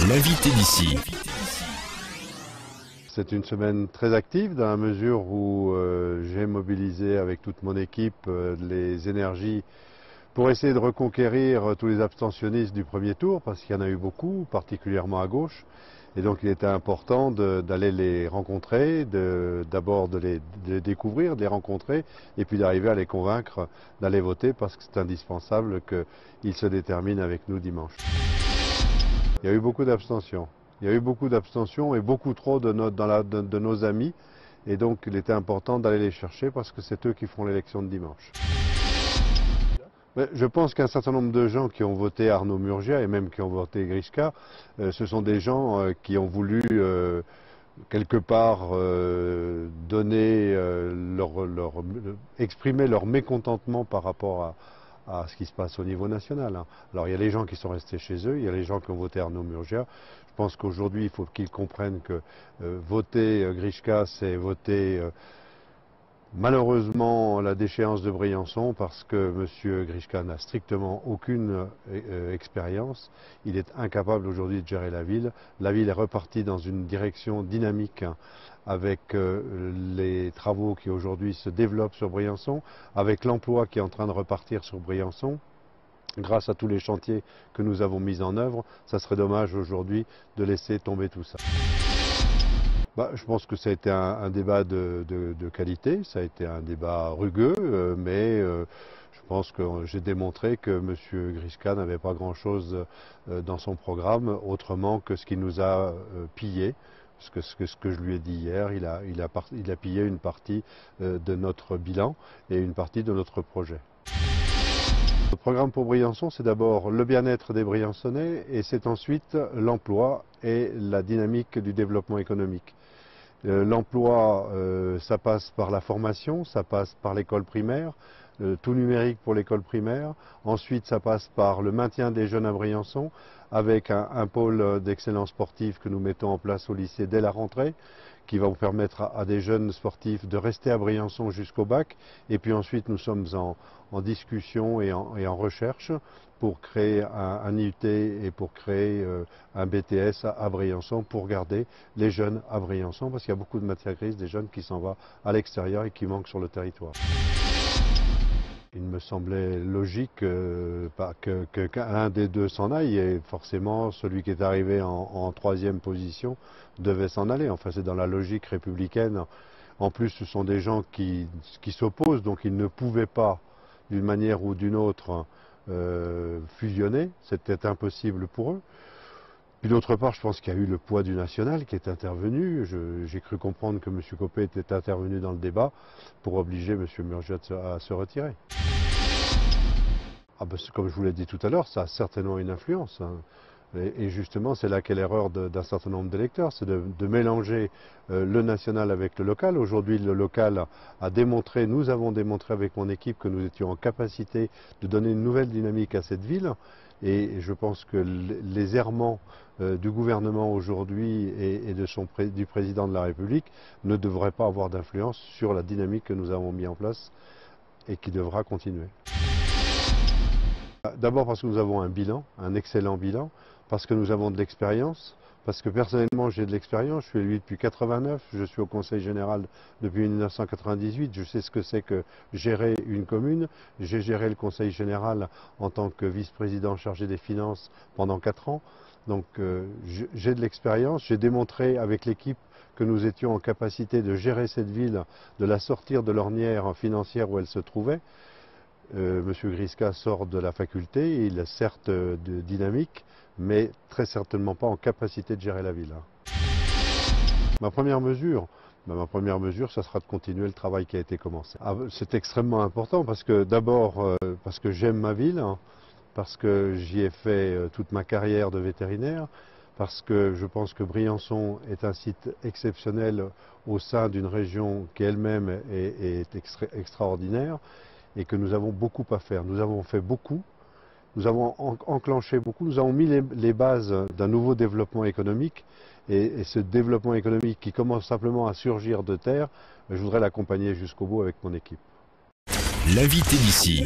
L'invité d'ici. C'est une semaine très active dans la mesure où j'ai mobilisé avec toute mon équipe les énergies pour essayer de reconquérir tous les abstentionnistes du premier tour, parce qu'il y en a eu beaucoup, particulièrement à gauche. Et donc il était important d'aller les rencontrer, d'abord de les découvrir, de les rencontrer, et puis d'arriver à les convaincre d'aller voter, parce que c'est indispensable qu'ils se déterminent avec nous dimanche. Il y a eu beaucoup d'abstention. Il y a eu beaucoup d'abstention et beaucoup trop de nos amis. Et donc il était important d'aller les chercher parce que c'est eux qui feront l'élection de dimanche. Mais je pense qu'un certain nombre de gens qui ont voté Arnaud Murgia et même qui ont voté Grishka, ce sont des gens qui ont voulu quelque part exprimer leur mécontentement par rapport à ce qui se passe au niveau national. Alors il y a les gens qui sont restés chez eux, il y a les gens qui ont voté Arnaud Murgia. Je pense qu'aujourd'hui il faut qu'ils comprennent que voter Grishka, c'est voter malheureusement la déchéance de Briançon, parce que M. Grishka n'a strictement aucune expérience. Il est incapable aujourd'hui de gérer la ville. La ville est repartie dans une direction dynamique avec les travaux qui aujourd'hui se développent sur Briançon, avec l'emploi qui est en train de repartir sur Briançon. Grâce à tous les chantiers que nous avons mis en œuvre, ça serait dommage aujourd'hui de laisser tomber tout ça. Je pense que ça a été un débat de qualité, ça a été un débat rugueux, mais je pense que j'ai démontré que M. Grishka n'avait pas grand-chose dans son programme, autrement que ce qu'il nous a pillé. Ce que je lui ai dit hier, il a pillé une partie de notre bilan et une partie de notre projet. Le programme pour Briançon, c'est d'abord le bien-être des Briançonnais et c'est ensuite l'emploi et la dynamique du développement économique. L'emploi, ça passe par la formation, ça passe par l'école primaire, tout numérique pour l'école primaire. Ensuite, ça passe par le maintien des jeunes à Briançon, avec un pôle d'excellence sportive que nous mettons en place au lycée dès la rentrée, qui va permettre à des jeunes sportifs de rester à Briançon jusqu'au bac. Et puis ensuite, nous sommes en discussion et en recherche pour créer un IUT et pour créer un BTS à Briançon pour garder les jeunes à Briançon, parce qu'il y a beaucoup de matières grises des jeunes qui s'en vont à l'extérieur et qui manquent sur le territoire. Il me semblait logique qu'un des deux s'en aille, et forcément celui qui est arrivé en troisième position devait s'en aller. Enfin, c'est dans la logique républicaine. En plus, ce sont des gens qui s'opposent, donc ils ne pouvaient pas, d'une manière ou d'une autre, fusionner. C'était impossible pour eux. Puis d'autre part, je pense qu'il y a eu le poids du national qui est intervenu. J'ai cru comprendre que M. Copé était intervenu dans le débat pour obliger M. Murgia à se retirer. Comme je vous l'ai dit tout à l'heure, ça a certainement une influence. Et justement, c'est là qu'est l'erreur d'un certain nombre d'électeurs, c'est de mélanger le national avec le local. Aujourd'hui, le local a démontré, nous avons démontré avec mon équipe que nous étions en capacité de donner une nouvelle dynamique à cette ville. Et je pense que les errements du gouvernement aujourd'hui et du président de la République ne devraient pas avoir d'influence sur la dynamique que nous avons mise en place et qui devra continuer. D'abord parce que nous avons un bilan, un excellent bilan, parce que nous avons de l'expérience, parce que personnellement j'ai de l'expérience, je suis élu depuis 89, je suis au Conseil général depuis 1998, je sais ce que c'est que gérer une commune, j'ai géré le Conseil général en tant que vice-président chargé des finances pendant 4 ans, donc j'ai de l'expérience, j'ai démontré avec l'équipe que nous étions en capacité de gérer cette ville, de la sortir de l'ornière financière où elle se trouvait. M. Grishka sort de la faculté, il est certes dynamique, mais très certainement pas en capacité de gérer la ville. Ma première mesure, ça sera de continuer le travail qui a été commencé. C'est extrêmement important parce que d'abord, parce que j'aime ma ville, parce que j'y ai fait toute ma carrière de vétérinaire, parce que je pense que Briançon est un site exceptionnel au sein d'une région qui elle-même est extraordinaire, et que nous avons beaucoup à faire. Nous avons fait beaucoup, nous avons enclenché beaucoup, nous avons mis les bases d'un nouveau développement économique, et ce développement économique qui commence simplement à surgir de terre, je voudrais l'accompagner jusqu'au bout avec mon équipe. L'invité d'ici.